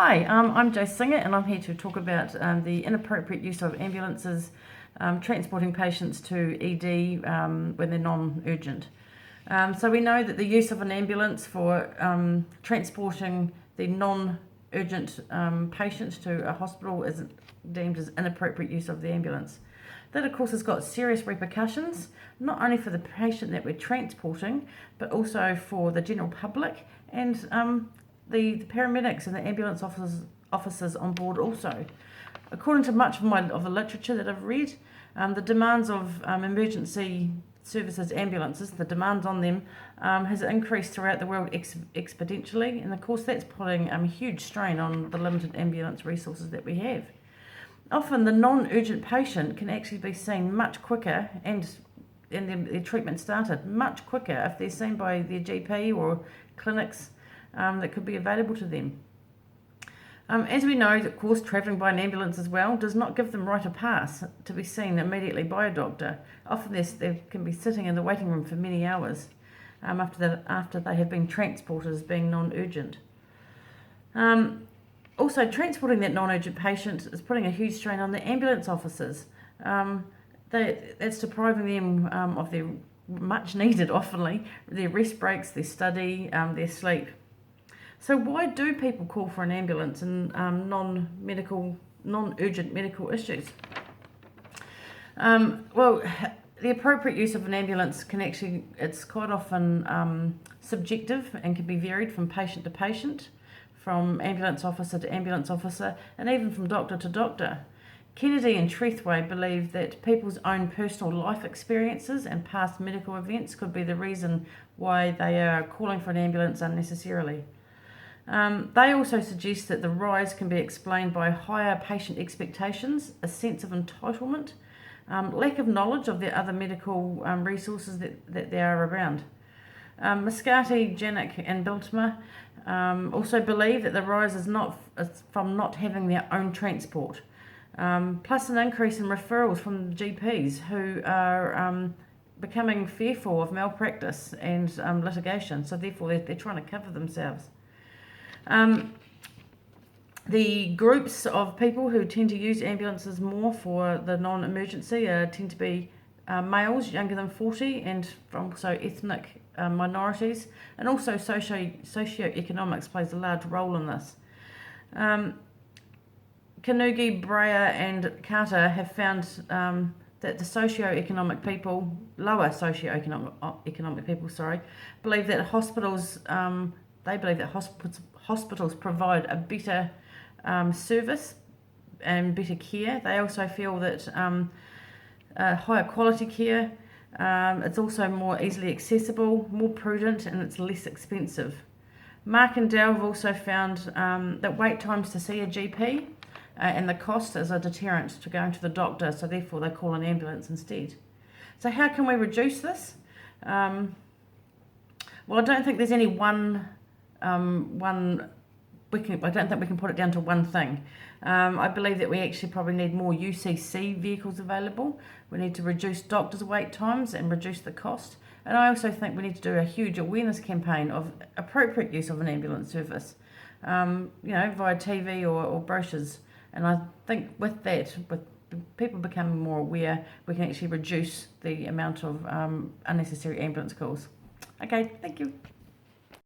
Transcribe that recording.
Hi, I'm Jo Singer and I'm here to talk about the inappropriate use of ambulances transporting patients to ED when they're non-urgent. So we know that the use of an ambulance for transporting the non-urgent patients to a hospital is deemed as inappropriate use of the ambulance. That of course has got serious repercussions, not only for the patient that we're transporting, but also for the general public and the paramedics and the ambulance officers on board also. According to much of the literature that I've read, the demands of emergency services ambulances, the demands on them has increased throughout the world exponentially, and of course that's putting a huge strain on the limited ambulance resources that we have. Often the non-urgent patient can actually be seen much quicker and their treatment started much quicker if they're seen by their GP or clinics that could be available to them. As we know, of course, travelling by an ambulance as well does not give them right of pass to be seen immediately by a doctor. Often they can be sitting in the waiting room for many hours after they have been transported as being non-urgent. Also, transporting that non-urgent patient is putting a huge strain on the ambulance officers. That's depriving them of their much needed, oftenly, their rest breaks, their study, their sleep. So why do people call for an ambulance in non-urgent medical issues? Well, the appropriate use of an ambulance it's quite often subjective and can be varied from patient to patient, from ambulance officer to ambulance officer, and even from doctor to doctor. Kennedy and Trethway believe that people's own personal life experiences and past medical events could be the reason why they are calling for an ambulance unnecessarily. They also suggest that the rise can be explained by higher patient expectations, a sense of entitlement, lack of knowledge of the other medical resources that there are around. Muscati, Janik and Biltmer also believe that the rise is from not having their own transport, plus an increase in referrals from GPs who are becoming fearful of malpractice and litigation, so therefore they're trying to cover themselves. The groups of people who tend to use ambulances more for the non-emergency tend to be males younger than 40 and also ethnic minorities, and also socioeconomics plays a large role in this. Kanugi, Breyer and Carter have found that the lower socioeconomic people, believe that hospitals provide a better service and better care. They also feel that higher quality care, it's also more easily accessible, more prudent, and it's less expensive. Mark and Dale have also found that wait times to see a GP and the cost is a deterrent to going to the doctor, so therefore they call an ambulance instead. So how can we reduce this? Well, I don't think there's any I don't think we can put it down to one thing. I believe that we actually probably need more UCC vehicles available. We need to reduce doctors' wait times and reduce the cost. And I also think we need to do a huge awareness campaign of appropriate use of an ambulance service, via TV or brochures. And I think with that, with people becoming more aware, we can actually reduce the amount of unnecessary ambulance calls. Okay, thank you.